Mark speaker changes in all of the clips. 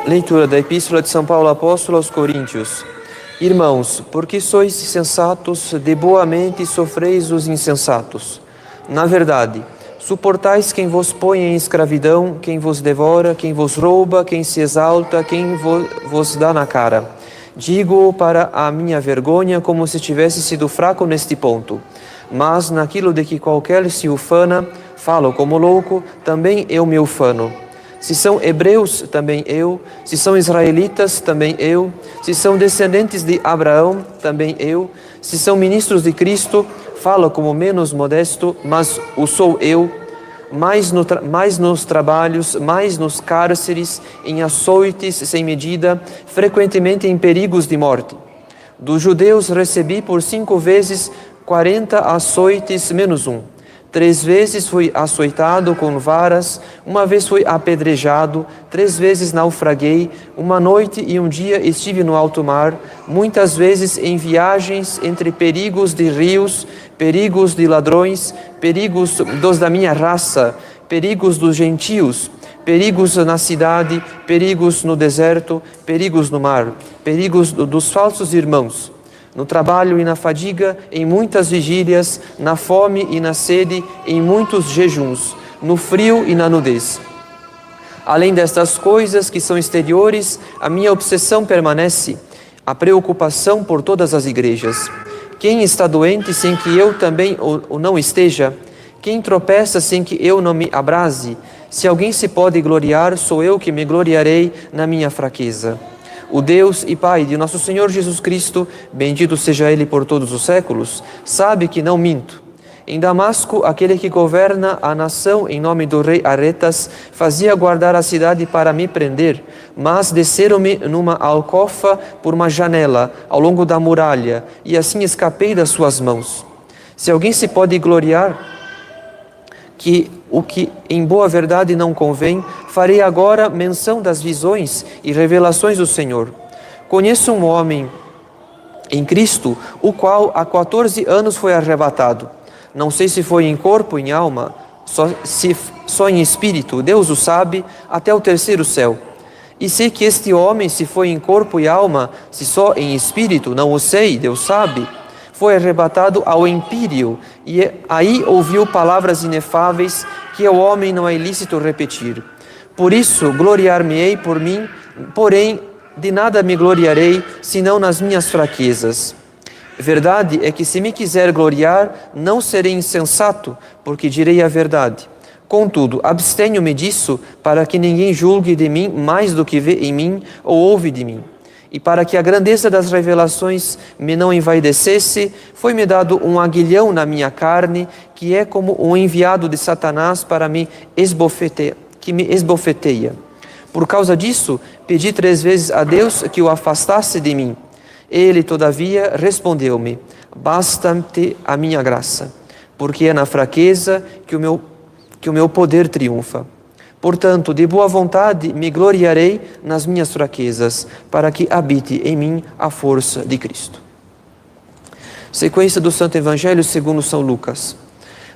Speaker 1: Leitura da Epístola de São Paulo Apóstolo aos Coríntios. Irmãos, porque sois sensatos, de boa mente sofreis os insensatos. Na verdade, suportais quem vos põe em escravidão, quem vos devora, quem vos rouba, quem se exalta, quem vos dá na cara. Digo-o para a minha vergonha, como se tivesse sido fraco neste ponto. Mas naquilo de que qualquer se ufana, falo como louco, também eu me ufano. Se são hebreus, também eu. Se são israelitas, também eu. Se são descendentes de Abraão, também eu. Se são ministros de Cristo, falo como menos modesto, mas o sou eu. Mais nos trabalhos, mais nos cárceres, em açoites sem medida, frequentemente em perigos de morte. Dos judeus recebi por 5 vezes 40 açoites menos um. 3 vezes fui açoitado com varas, 1 vez fui apedrejado, 3 vezes naufraguei, 1 noite e 1 dia estive no alto mar, muitas vezes em viagens entre perigos de rios, perigos de ladrões, perigos dos da minha raça, perigos dos gentios, perigos na cidade, perigos no deserto, perigos no mar, perigos dos falsos irmãos. No trabalho e na fadiga, em muitas vigílias, na fome e na sede, em muitos jejuns, no frio e na nudez. Além destas coisas que são exteriores, a minha obsessão permanece, a preocupação por todas as igrejas. Quem está doente sem que eu também o não esteja? Quem tropeça sem que eu não me abrase? Se alguém se pode gloriar, sou eu que me gloriarei na minha fraqueza. O Deus e Pai de nosso Senhor Jesus Cristo, bendito seja Ele por todos os séculos, sabe que não minto. Em Damasco, aquele que governa a nação em nome do rei Aretas, fazia guardar a cidade para me prender, mas desceram-me numa alcofa por uma janela, ao longo da muralha, e assim escapei das suas mãos. Se alguém se pode gloriar, que o que em boa verdade não convém, farei agora menção das visões e revelações do Senhor. Conheço um homem em Cristo, o qual há 14 anos foi arrebatado. Não sei se foi em corpo, em alma, só em espírito, Deus o sabe, até o 3º céu. E sei que este homem, se foi em corpo e alma, se só em espírito, não o sei, Deus sabe, foi arrebatado ao empíreo, e aí ouviu palavras inefáveis que ao homem não é ilícito repetir. Por isso, gloriar-me-ei por mim, porém, de nada me gloriarei, senão nas minhas fraquezas. Verdade é que se me quiser gloriar, não serei insensato, porque direi a verdade. Contudo, abstenho-me disso, para que ninguém julgue de mim mais do que vê em mim ou ouve de mim. E para que a grandeza das revelações me não envaidecesse, foi-me dado um aguilhão na minha carne, que é como um enviado de Satanás para que me esbofeteia. Por causa disso, pedi 3 vezes a Deus que o afastasse de mim. Ele, todavia, respondeu-me: basta-te a minha graça, porque é na fraqueza que o meu poder triunfa. Portanto, de boa vontade me gloriarei nas minhas fraquezas, para que habite em mim a força de Cristo. Sequência do Santo Evangelho segundo São Lucas.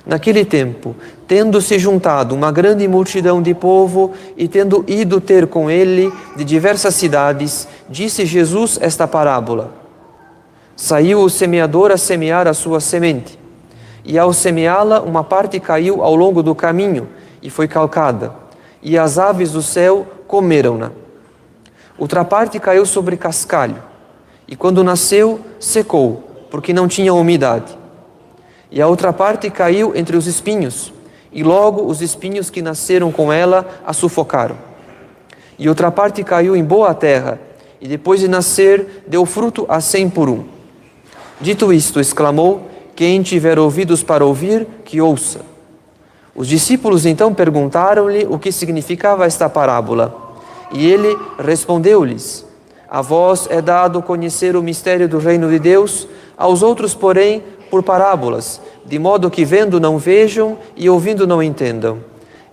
Speaker 1: Naquele tempo, tendo se juntado uma grande multidão de povo e tendo ido ter com ele de diversas cidades, disse Jesus esta parábola. Saiu o semeador a semear a sua semente, e ao semeá-la, uma parte caiu ao longo do caminho e foi calcada, e as aves do céu comeram-na. Outra parte caiu sobre cascalho, e quando nasceu, secou, porque não tinha umidade. E a outra parte caiu entre os espinhos, e logo os espinhos que nasceram com ela a sufocaram. E outra parte caiu em boa terra, e depois de nascer, deu fruto a 100 por 1. Dito isto, exclamou: quem tiver ouvidos para ouvir, que ouça. Os discípulos então perguntaram-lhe o que significava esta parábola. E ele respondeu-lhes: a vós é dado conhecer o mistério do reino de Deus, aos outros, porém, por parábolas, de modo que vendo não vejam e ouvindo não entendam.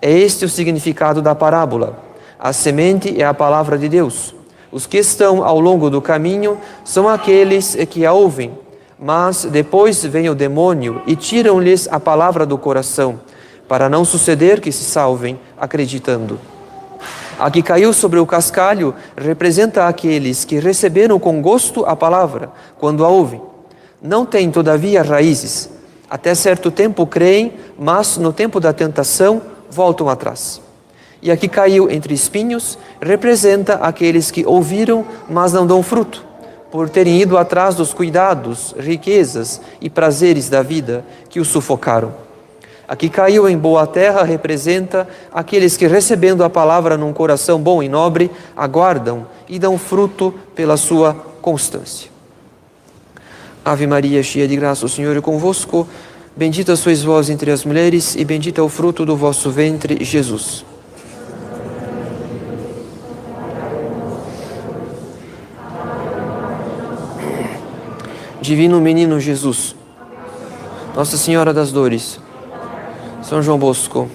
Speaker 1: É este o significado da parábola. A semente é a palavra de Deus. Os que estão ao longo do caminho são aqueles que a ouvem, mas depois vem o demônio e tiram-lhes a palavra do coração, para não suceder que se salvem acreditando. A que caiu sobre o cascalho representa aqueles que receberam com gosto a palavra, quando a ouvem. Não têm, todavia, raízes. Até certo tempo creem, mas no tempo da tentação voltam atrás. E a que caiu entre espinhos representa aqueles que ouviram, mas não dão fruto, por terem ido atrás dos cuidados, riquezas e prazeres da vida que os sufocaram. A que caiu em boa terra representa aqueles que, recebendo a palavra num coração bom e nobre, aguardam e dão fruto pela sua constância. Ave Maria, cheia de graça, o Senhor é convosco. Bendita sois vós entre as mulheres e bendito é o fruto do vosso ventre, Jesus. Divino Menino Jesus, Nossa Senhora das Dores, São João Bosco,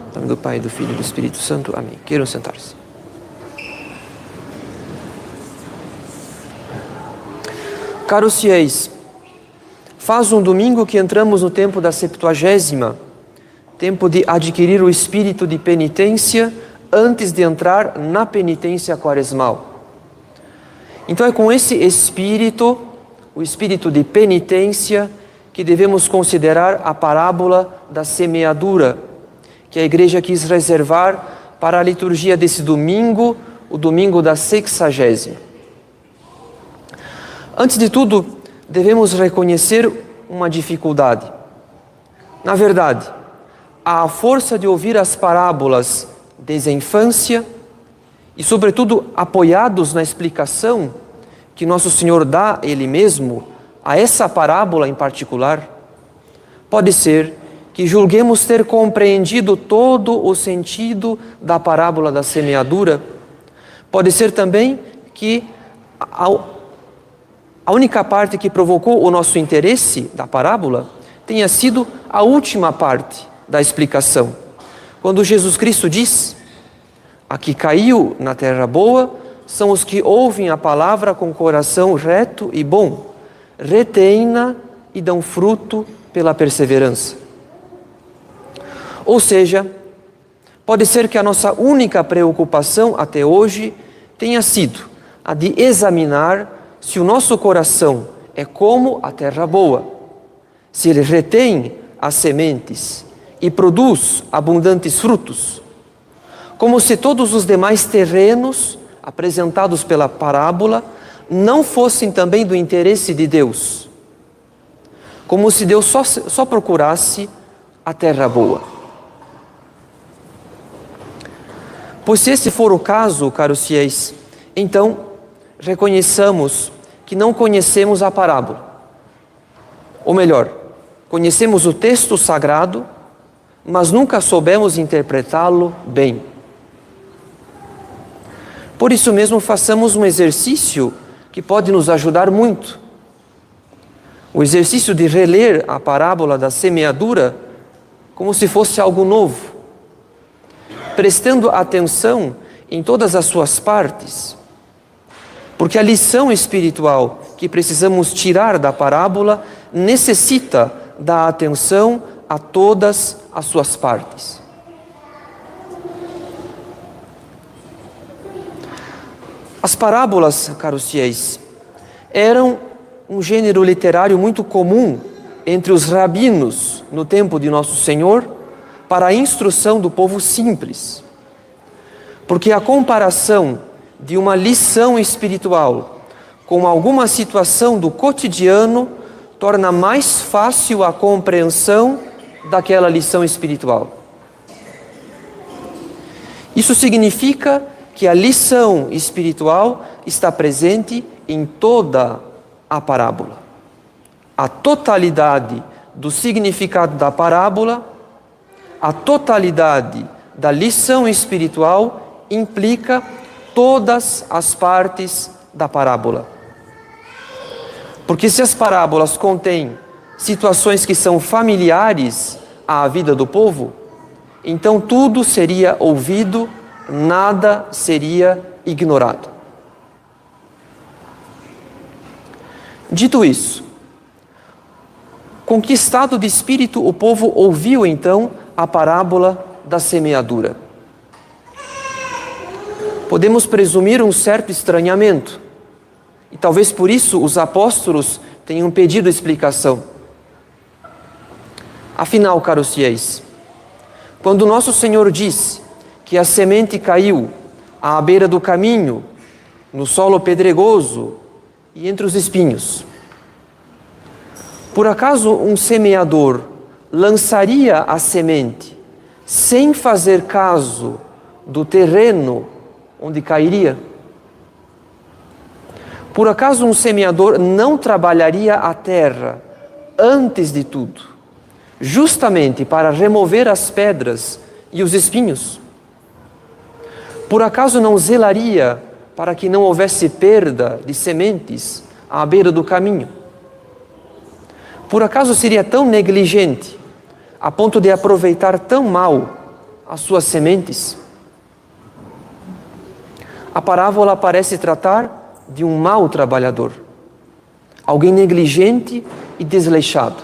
Speaker 1: em nome do Pai, do Filho e do Espírito Santo. Amém. Queiram sentar-se. Caros fiéis, faz um domingo que entramos no tempo da Septuagésima, tempo de adquirir o espírito de penitência antes de entrar na penitência quaresmal. Então é com esse espírito, o espírito de penitência, que devemos considerar a parábola da semeadura, que a Igreja quis reservar para a liturgia desse domingo, o domingo da Sexagésima. Antes de tudo, devemos reconhecer uma dificuldade. Na verdade, à força de ouvir as parábolas desde a infância e, sobretudo, apoiados na explicação que Nosso Senhor dá Ele mesmo a essa parábola em particular, pode ser que julguemos ter compreendido todo o sentido da parábola da semeadura. Pode ser também que a única parte que provocou o nosso interesse da parábola tenha sido a última parte da explicação, quando Jesus Cristo diz: a que caiu na terra boa são os que ouvem a palavra com coração reto e bom, retêm-na e dão fruto pela perseverança. Ou seja, pode ser que a nossa única preocupação até hoje tenha sido a de examinar se o nosso coração é como a terra boa, se ele retém as sementes e produz abundantes frutos, como se todos os demais terrenos apresentados pela parábola não fossem também do interesse de Deus, como se Deus só procurasse a terra boa. Pois se esse for o caso, caros fiéis, então reconheçamos que não conhecemos a parábola. Ou melhor, conhecemos o texto sagrado, mas nunca soubemos interpretá-lo bem. Por isso mesmo, façamos um exercício que pode nos ajudar muito. O exercício de reler a parábola da semeadura como se fosse algo novo, prestando atenção em todas as suas partes, porque a lição espiritual que precisamos tirar da parábola necessita da atenção a todas as suas partes. As parábolas, caros fiéis, eram um gênero literário muito comum entre os rabinos no tempo de Nosso Senhor para a instrução do povo simples. Porque a comparação de uma lição espiritual com alguma situação do cotidiano torna mais fácil a compreensão daquela lição espiritual. Isso significa que a lição espiritual está presente em toda a parábola. A totalidade do significado da parábola, a totalidade da lição espiritual implica todas as partes da parábola. Porque se as parábolas contêm situações que são familiares à vida do povo, então tudo seria ouvido, nada seria ignorado. Dito isso, com que estado de espírito o povo ouviu então a parábola da semeadura? podemos presumir um certo estranhamento. E talvez por isso os apóstolos tenham pedido explicação. Afinal, caros fiéis, quando nosso Senhor disse que a semente caiu à beira do caminho, no solo pedregoso e entre os espinhos, por acaso um semeador lançaria a semente sem fazer caso do terreno onde cairia? Por acaso um semeador não trabalharia a terra antes de tudo, justamente para remover as pedras e os espinhos? Por acaso não zelaria para que não houvesse perda de sementes à beira do caminho? Por acaso seria tão negligente a ponto de aproveitar tão mal as suas sementes? A parábola parece tratar de um mau trabalhador, alguém negligente e desleixado.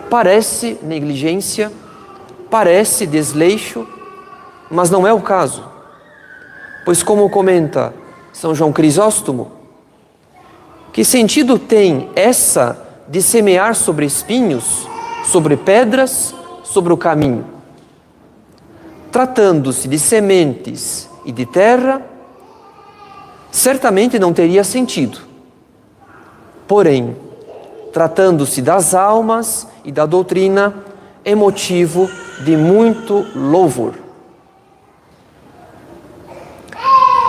Speaker 1: Parece negligência, parece desleixo, mas não é o caso. Pois, como comenta São João Crisóstomo, que sentido tem essa de semear sobre espinhos, sobre pedras, sobre o caminho? Tratando-se de sementes e de terra, certamente não teria sentido. Porém, tratando-se das almas e da doutrina, é motivo de muito louvor.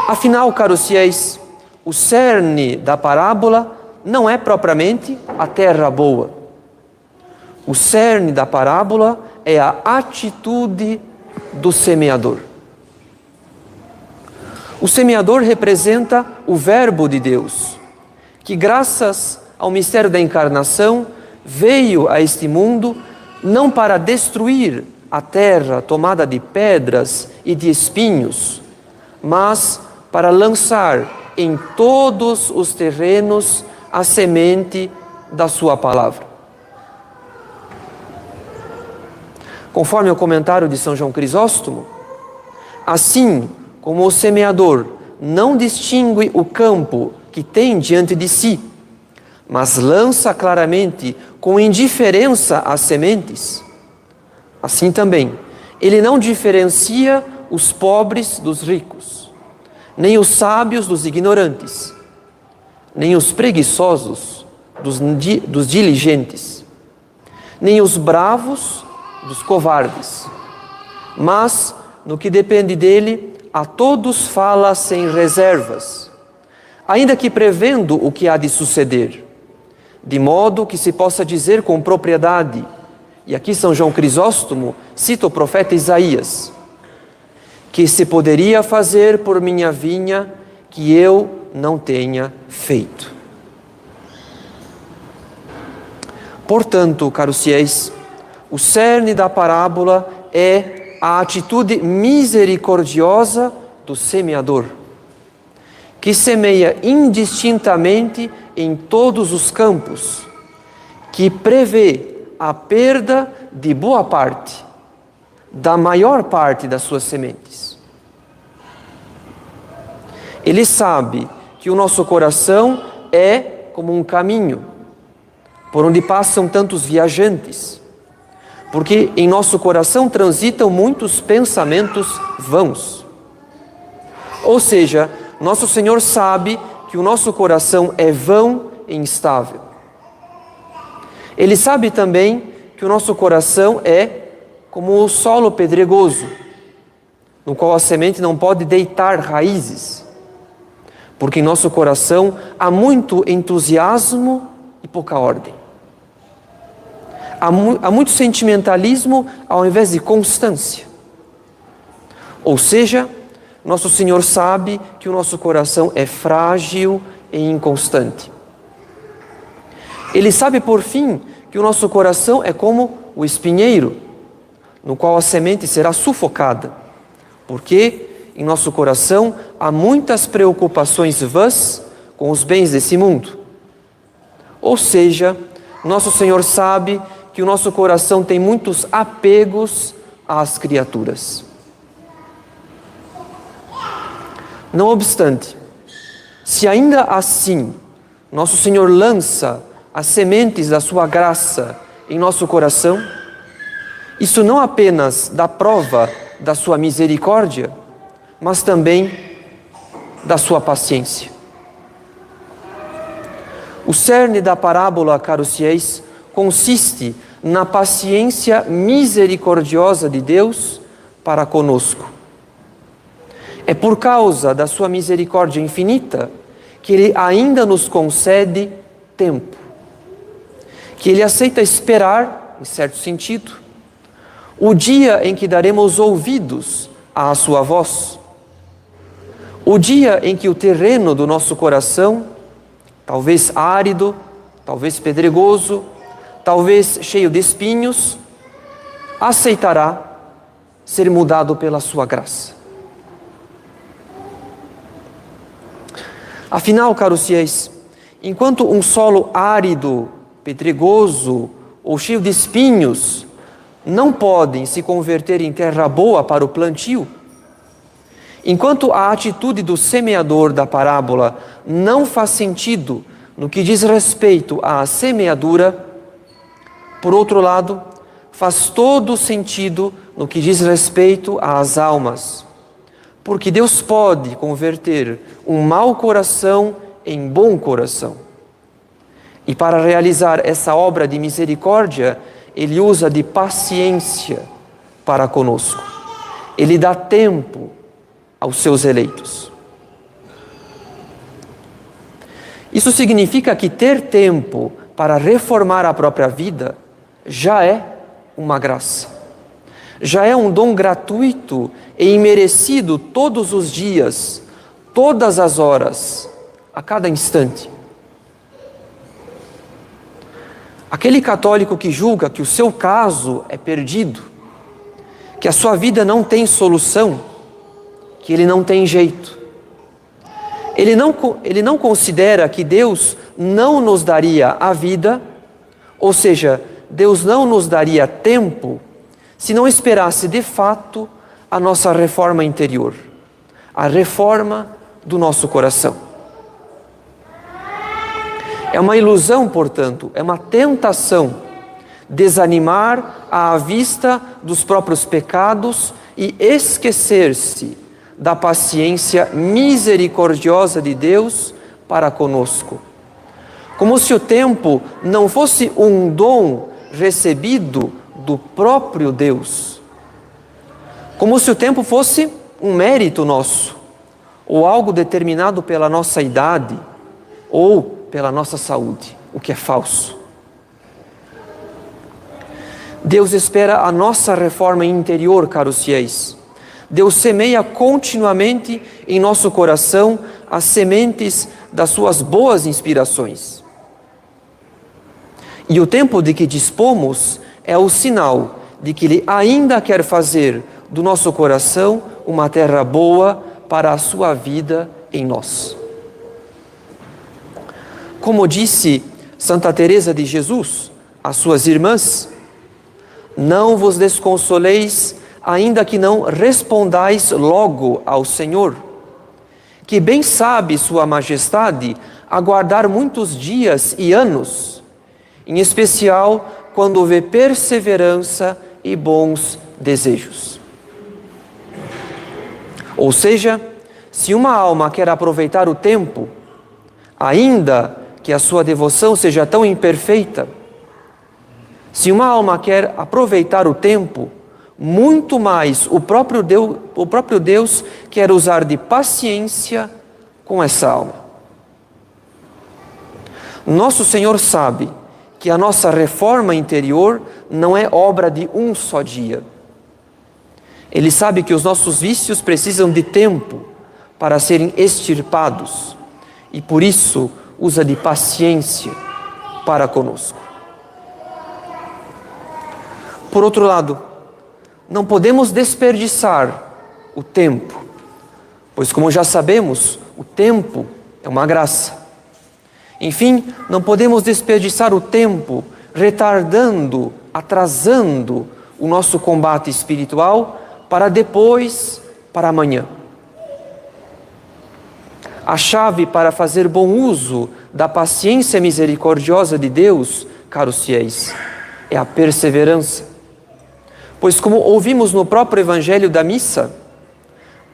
Speaker 1: Afinal, caros fiéis, o cerne da parábola não é propriamente a terra boa. O cerne da parábola é a atitude do semeador. O semeador representa o Verbo de Deus, que graças ao mistério da encarnação veio a este mundo não para destruir a terra tomada de pedras e de espinhos, mas para lançar em todos os terrenos a semente da sua palavra. Conforme o comentário de São João Crisóstomo, assim como o semeador não distingue o campo que tem diante de si, mas lança claramente com indiferença as sementes, assim também ele não diferencia os pobres dos ricos, nem os sábios dos ignorantes, nem os preguiçosos dos diligentes, nem os bravos dos covardes. Mas, no que depende dele, a todos fala sem reservas, ainda que prevendo o que há de suceder, de modo que se possa dizer com propriedade, e aqui São João Crisóstomo cita o profeta Isaías, que se poderia fazer por minha vinha que eu não tenha feito. Portanto, caros fiéis, o cerne da parábola é a atitude misericordiosa do semeador, que semeia indistintamente em todos os campos, que prevê a perda de boa parte, da maior parte das suas sementes. Ele sabe que o nosso coração é como um caminho por onde passam tantos viajantes, porque em nosso coração transitam muitos pensamentos vãos. Ou seja, nosso Senhor sabe que o nosso coração é vão e instável. Ele sabe também que o nosso coração é como o solo pedregoso, no qual a semente não pode deitar raízes, porque em nosso coração há muito entusiasmo e pouca ordem. Há muito sentimentalismo ao invés de constância. Ou seja, nosso Senhor sabe que o nosso coração é frágil e inconstante. Ele sabe, por fim, que o nosso coração é como o espinheiro, no qual a semente será sufocada, porque em nosso coração há muitas preocupações vãs com os bens desse mundo. Ou seja, nosso Senhor sabe que o nosso coração tem muitos apegos às criaturas. Não obstante, se ainda assim nosso Senhor lança as sementes da sua graça em nosso coração, isso não apenas dá prova da sua misericórdia, mas também da sua paciência. O cerne da parábola, caros fiéis, consiste na paciência misericordiosa de Deus para conosco. É por causa da sua misericórdia infinita que Ele ainda nos concede tempo, que Ele aceita esperar, em certo sentido, o dia em que daremos ouvidos à sua voz, o dia em que o terreno do nosso coração, talvez árido, talvez pedregoso, talvez cheio de espinhos, aceitará ser mudado pela sua graça. Afinal, caros fiéis, enquanto um solo árido, pedregoso ou cheio de espinhos não podem se converter em terra boa para o plantio, enquanto a atitude do semeador da parábola não faz sentido no que diz respeito à semeadura, por outro lado, faz todo sentido no que diz respeito às almas. Porque Deus pode converter um mau coração em bom coração. E para realizar essa obra de misericórdia, Ele usa de paciência para conosco. Ele dá tempo aos seus eleitos. Isso significa que ter tempo para reformar a própria vida já é uma graça. Já é um dom gratuito e imerecido todos os dias, todas as horas, a cada instante. Aquele católico que julga que o seu caso é perdido, que a sua vida não tem solução, que ele não tem jeito, ele não considera que Deus não nos daria a vida, ou seja, Deus não nos daria tempo, se não esperasse de fato a nossa reforma interior, a reforma do nosso coração. É uma ilusão, portanto, é uma tentação desanimar à vista dos próprios pecados e esquecer-se da paciência misericordiosa de Deus para conosco. Como se o tempo não fosse um dom recebido do próprio Deus. Como se o tempo fosse um mérito nosso, ou algo determinado pela nossa idade, ou pela nossa saúde, o que é falso. Deus espera a nossa reforma interior, caros fiéis. Deus semeia continuamente em nosso coração as sementes das suas boas inspirações. E o tempo de que dispomos é o sinal de que Ele ainda quer fazer do nosso coração uma terra boa para a sua vida em nós. Como disse Santa Teresa de Jesus às suas irmãs, não vos desconsoleis, ainda que não respondais logo ao Senhor, que bem sabe Sua Majestade aguardar muitos dias e anos, em especial quando vê perseverança e bons desejos. Ou seja, se uma alma quer aproveitar o tempo, ainda que a sua devoção seja tão imperfeita, se uma alma quer aproveitar o tempo, muito mais o próprio Deus quer usar de paciência com essa alma. Nosso Senhor sabe que a nossa reforma interior não é obra de um só dia. Ele sabe que os nossos vícios precisam de tempo para serem extirpados e por isso usa de paciência para conosco. Por outro lado, não podemos desperdiçar o tempo, pois como já sabemos, o tempo é uma graça. Enfim, não podemos desperdiçar o tempo retardando, atrasando o nosso combate espiritual para depois, para amanhã. A chave para fazer bom uso da paciência misericordiosa de Deus, caros fiéis, é a perseverança. Pois, como ouvimos no próprio Evangelho da Missa,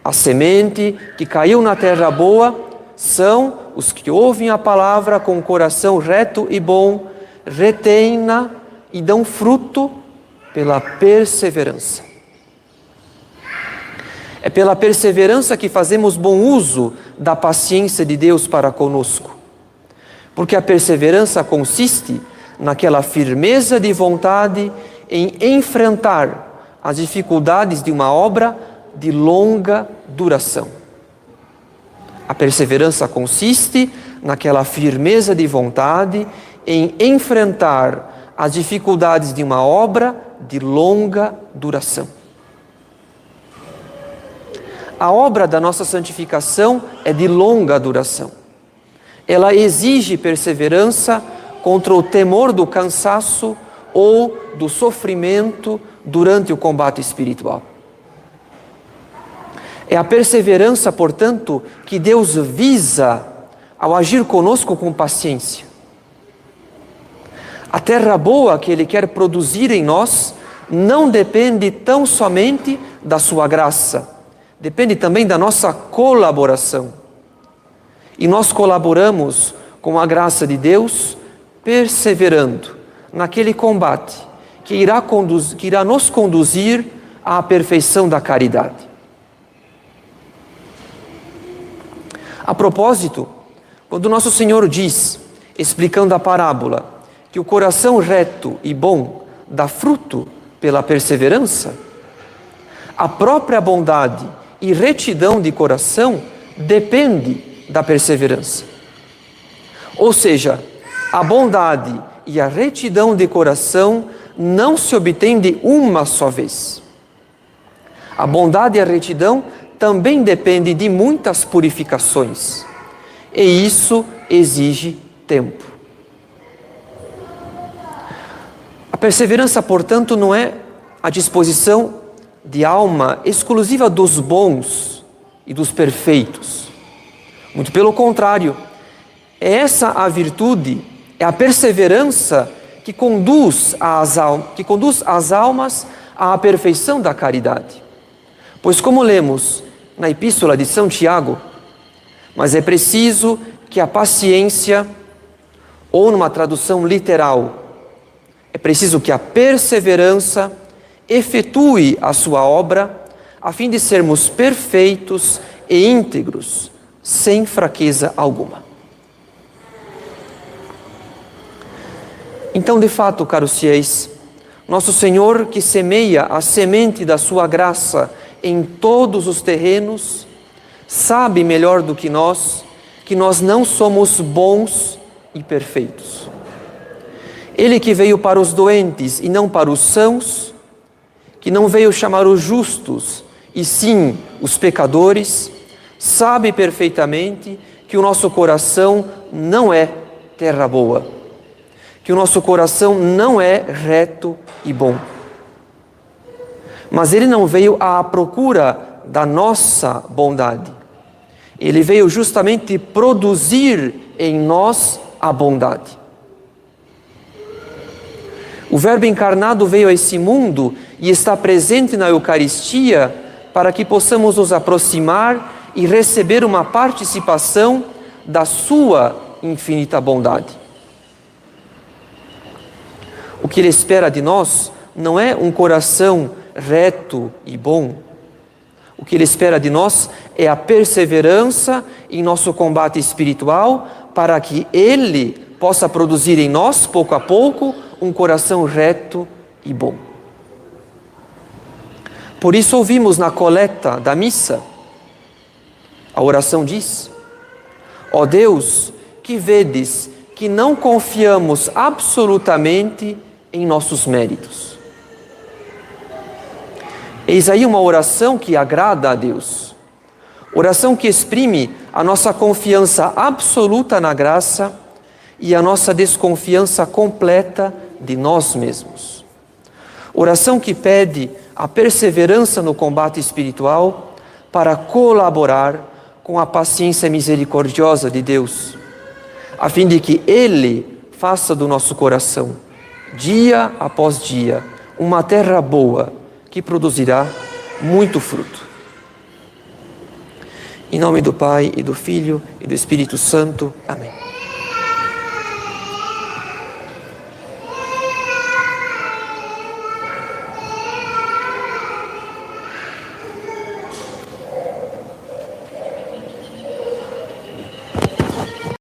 Speaker 1: a semente que caiu na terra boa são os que ouvem a palavra com o coração reto e bom, retêm-na e dão fruto pela perseverança. É pela perseverança que fazemos bom uso da paciência de Deus para conosco. Porque a perseverança consiste naquela firmeza de vontade em enfrentar as dificuldades de uma obra de longa duração. A perseverança consiste naquela firmeza de vontade em enfrentar as dificuldades de uma obra de longa duração. A obra da nossa santificação é de longa duração. Ela exige perseverança contra o temor do cansaço ou do sofrimento durante o combate espiritual. É a perseverança, portanto, que Deus visa ao agir conosco com paciência. A terra boa que Ele quer produzir em nós não depende tão somente da sua graça, depende também da nossa colaboração. E nós colaboramos com a graça de Deus, perseverando naquele combate que irá nos conduzir à perfeição da caridade. A propósito, quando nosso Senhor diz, explicando a parábola, que o coração reto e bom dá fruto pela perseverança, a própria bondade e retidão de coração depende da perseverança. Ou seja, a bondade e a retidão de coração não se obtêm de uma só vez. A bondade e a retidão também dependem de muitas purificações, e isso exige tempo. A perseverança, portanto, não é a disposição de alma exclusiva dos bons e dos perfeitos. Muito pelo contrário, é essa a virtude, é a perseverança que conduz as almas à perfeição da caridade. Pois, como lemos na Epístola de São Tiago, mas é preciso que a paciência, ou numa tradução literal, é preciso que a perseverança efetue a sua obra, a fim de sermos perfeitos e íntegros, sem fraqueza alguma. Então, de fato, caros fiéis, nosso Senhor, que semeia a semente da sua graça em todos os terrenos, sabe melhor do que nós não somos bons e perfeitos. Ele que veio para os doentes e não para os sãos, que não veio chamar os justos e sim os pecadores, sabe perfeitamente que o nosso coração não é terra boa, que o nosso coração não é reto e bom. Mas Ele não veio à procura da nossa bondade. Ele veio justamente produzir em nós a bondade. O Verbo encarnado veio a esse mundo e está presente na Eucaristia para que possamos nos aproximar e receber uma participação da sua infinita bondade. O que Ele espera de nós não é um coração reto e bom. O que Ele espera de nós é a perseverança em nosso combate espiritual, para que Ele possa produzir em nós, pouco a pouco, um coração reto e bom. Por isso ouvimos na coleta da missa, a oração diz: ó Deus, que vedes que não confiamos absolutamente em nossos méritos. Eis aí uma oração que agrada a Deus. Oração que exprime a nossa confiança absoluta na graça e a nossa desconfiança completa de nós mesmos. Oração que pede a perseverança no combate espiritual para colaborar com a paciência misericordiosa de Deus, a fim de que Ele faça do nosso coração, dia após dia, uma terra boa que produzirá muito fruto. Em nome do Pai, e do Filho, e do Espírito Santo. Amém.